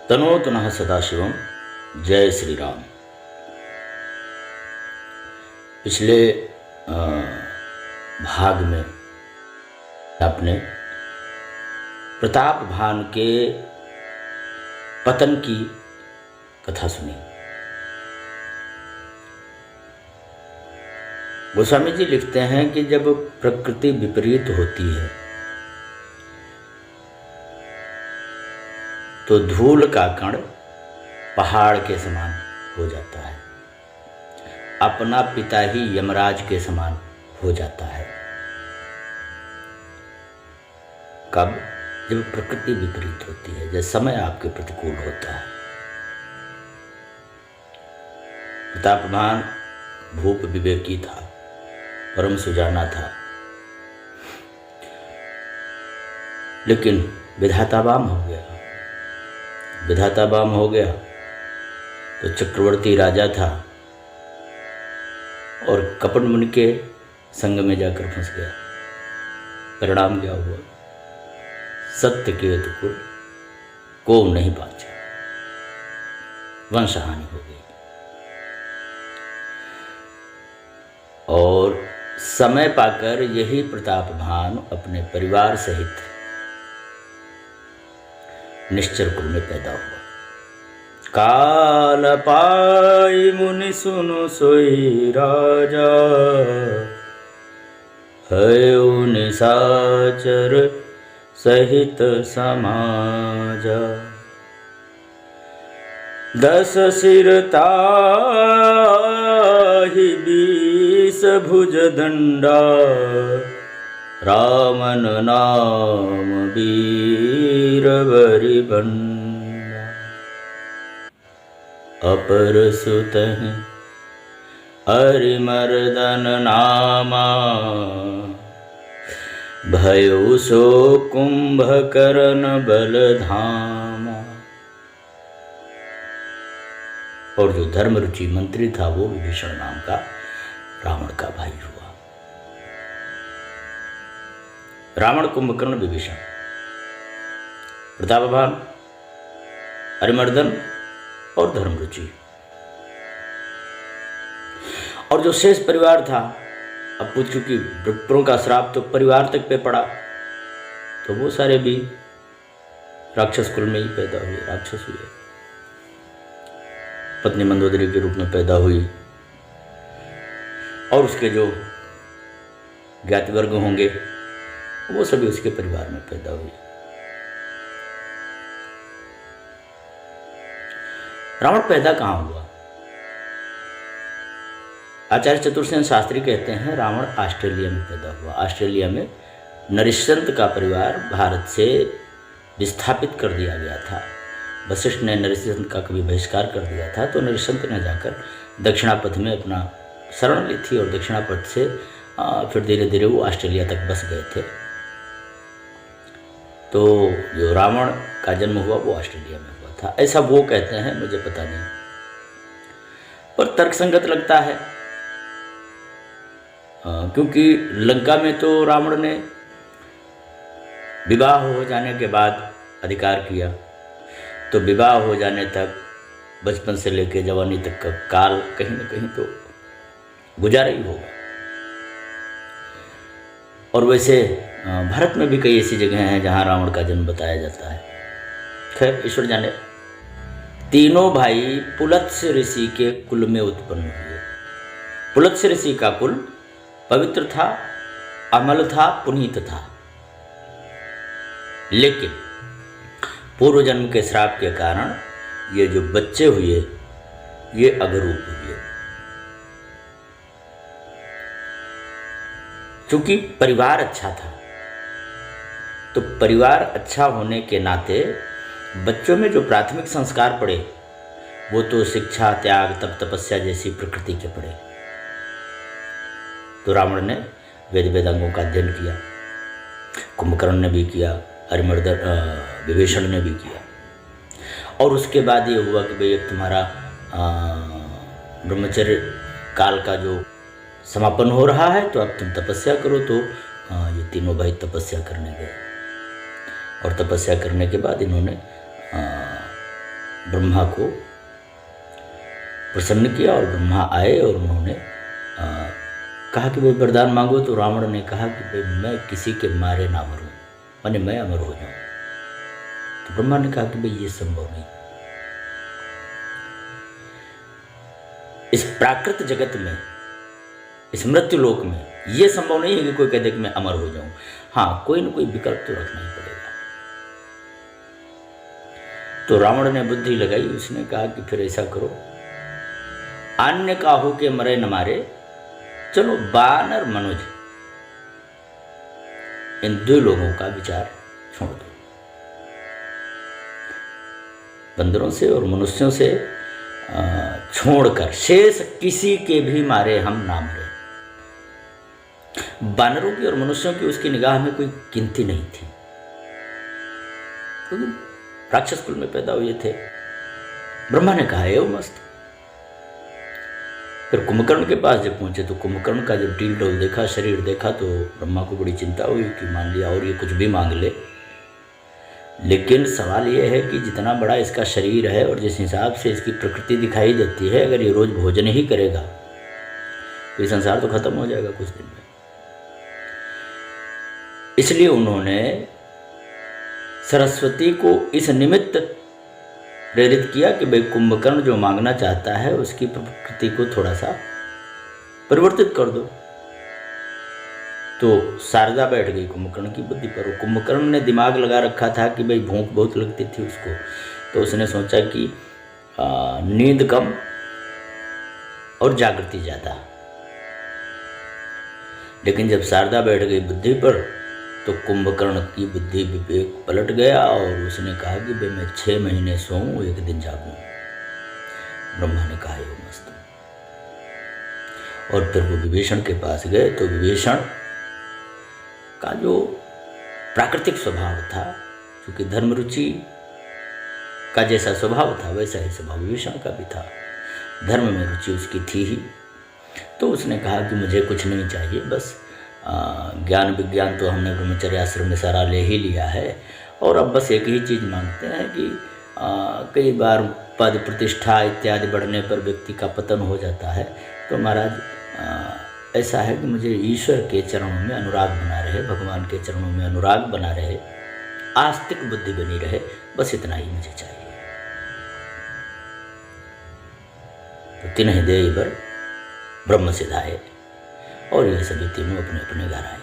तनोतु नः सदाशिवम। जय श्री राम। पिछले भाग में आपने प्रताप भान के पतन की कथा सुनी। गोस्वामी जी लिखते हैं कि जब प्रकृति विपरीत होती है तो धूल का कण पहाड़ के समान हो जाता है, अपना पिता ही यमराज के समान हो जाता है। कब? जब प्रकृति विपरीत होती है, जब समय आपके प्रतिकूल होता है। प्रतापभान भूप विवेकी था, परम सुजाना था, लेकिन विधातावाम हो गया। विधातावाम हो गया तो चक्रवर्ती राजा था और कपट मुनि के संग में जाकर फंस गया। परिणाम क्या हुआ? सत्य के कुल को नहीं बाचा, वंशहानि हो गई। और समय पाकर यही प्रतापभान अपने परिवार सहित निश्चर कुल में पैदा हुआ। काल पाई मुनि सुनो सोई राजा, हयो निशाचर सहित समाजा। 10 सिर ताहि 20 भुज दंडा, रामन नाम वीर बरि बंडा। अपर सुतहि हरिमर्दन नामा, भयो सो कुंभकर्ण बलधामा। और जो धर्मरुचि मंत्री था वो विभीषण नाम का रावण का भाई हुआ। रावण, कुंभकर्ण, विभीषण, प्रतापभान, हरिमर्दन और धर्मरुचि। और जो शेष परिवार था, अब चूंकि विप्रों का श्राप तो परिवार तक पे पड़ा, तो वो सारे भी राक्षस कुल में ही पैदा हुए, राक्षस हुए। पत्नी मंदोदरी के रूप में पैदा हुई और उसके जो ज्ञाति वर्ग होंगे वो सभी उसके परिवार में पैदा हुए। रावण पैदा कहाँ हुआ? आचार्य चतुर्सेन शास्त्री कहते हैं रावण ऑस्ट्रेलिया में पैदा हुआ। ऑस्ट्रेलिया में नरिश्चंत का परिवार भारत से विस्थापित कर दिया गया था। वशिष्ठ ने नरिश्चंत का कभी बहिष्कार कर दिया था, तो नरिश्चंत ने जाकर दक्षिणापथ में अपना शरण ली थी और दक्षिणापथ से फिर धीरे धीरे वो ऑस्ट्रेलिया तक बस गए थे। तो जो रावण का जन्म हुआ वो ऑस्ट्रेलिया में हुआ था, ऐसा वो कहते हैं, मुझे पता नहीं, पर तर्कसंगत लगता है। क्योंकि लंका में तो रावण ने विवाह हो जाने के बाद अधिकार किया, तो विवाह हो जाने तक बचपन से लेकर जवानी तक का काल कहीं ना कहीं तो गुजारा ही होगा। और वैसे भारत में भी कई ऐसी जगह हैं जहाँ रावण का जन्म बताया जाता है। खैर, ईश्वर जाने। तीनों भाई पुलत्स्य ऋषि के कुल में उत्पन्न हुए। पुलत्स्य ऋषि का कुल पवित्र था, अमल था, पुनीत था, लेकिन पूर्व जन्म के श्राप के कारण ये जो बच्चे हुए ये अगरूप हुए। चूंकि परिवार अच्छा था, तो परिवार अच्छा होने के नाते बच्चों में जो प्राथमिक संस्कार पड़े वो तो शिक्षा, त्याग, तप, तपस्या जैसी प्रकृति के पड़े। तो रावण ने वेद वेदांगों का अध्ययन किया, कुंभकर्ण ने भी किया, हरिमर्दन विभीषण ने भी किया। और उसके बाद ये हुआ कि भाई अब तुम्हारा ब्रह्मचर्य काल का जो समापन हो रहा है, तो अब तुम तपस्या करो। तो ये तीनों भाई तपस्या करने गए और तपस्या करने के बाद इन्होंने ब्रह्मा को प्रसन्न किया और ब्रह्मा आए और उन्होंने कहा कि भाई वरदान मांगो। तो रावण ने कहा कि भाई मैं किसी के मारे ना मरूं, माने मैं अमर हो जाऊं। तो ब्रह्मा ने कहा कि भाई ये संभव नहीं। इस प्राकृत जगत में, इस मृत्यु लोक में ये संभव नहीं है कि कोई कह दे कि मैं अमर हो जाऊं। हाँ, कोई ना कोई विकल्प तो रखना ही पड़ेगा। तो रावण ने बुद्धि लगाई, उसने कहा कि फिर ऐसा करो, अन्य काहू के मरे न मारे, चलो बानर मनुज इन दो लोगों का विचार छोड़ दो। बंदरों से और मनुष्यों से छोड़कर शेष किसी के भी मारे हम ना मरे। बानरों की और मनुष्यों की उसकी निगाह में कोई गिनती नहीं थी, क्योंकि राक्षस कुल में पैदा हुए थे। ब्रह्मा ने कहा है वो मस्त। फिर कुंभकर्ण के पास जब पहुंचे तो कुंभकर्ण का जब डील डोल देखा, शरीर देखा, तो ब्रह्मा को बड़ी चिंता हुई कि मान लिया और ये कुछ भी मांग ले। लेकिन सवाल ये है कि जितना बड़ा इसका शरीर है और जिस हिसाब से इसकी प्रकृति दिखाई देती है, अगर ये रोज भोजन ही करेगा तो ये संसार तो खत्म हो जाएगा कुछ दिन में। इसलिए उन्होंने सरस्वती को इस निमित्त प्रेरित किया कि भाई कुंभकर्ण जो मांगना चाहता है उसकी प्रकृति को थोड़ा सा परिवर्तित कर दो। तो शारदा बैठ गई कुंभकर्ण की बुद्धि पर। कुंभकर्ण ने दिमाग लगा रखा था कि भाई भूख बहुत लगती थी उसको, तो उसने सोचा कि नींद कम और जागृति ज़्यादा। लेकिन जब शारदा बैठ गई बुद्धि पर तो कुंभकर्ण की बुद्धि विवेक पलट गया और उसने कहा कि भाई मैं 6 महीने सोऊं, 1 दिन जागूं। ब्रह्मा ने कहा यो मस्त। और फिर वो विभीषण के पास गए तो विभीषण का जो प्राकृतिक स्वभाव था, क्योंकि धर्म रुचि का जैसा स्वभाव था वैसा ही स्वभाव विभीषण का भी था, धर्म में रुचि उसकी थी ही। तो उसने कहा कि मुझे कुछ नहीं चाहिए, बस ज्ञान विज्ञान तो हमने ब्रह्मचर्य आश्रम में सारा ले ही लिया है और अब बस एक ही चीज़ मांगते हैं कि कई बार पद प्रतिष्ठा इत्यादि बढ़ने पर व्यक्ति का पतन हो जाता है। तो महाराज ऐसा है कि मुझे ईश्वर के चरणों में अनुराग बना रहे, भगवान के चरणों में अनुराग बना रहे, आस्तिक बुद्धि बनी रहे, बस इतना ही मुझे चाहिए। तो तिन्ह देव ब्रह्म सिधाए और ये सभी तीनों अपने अपने घर आए।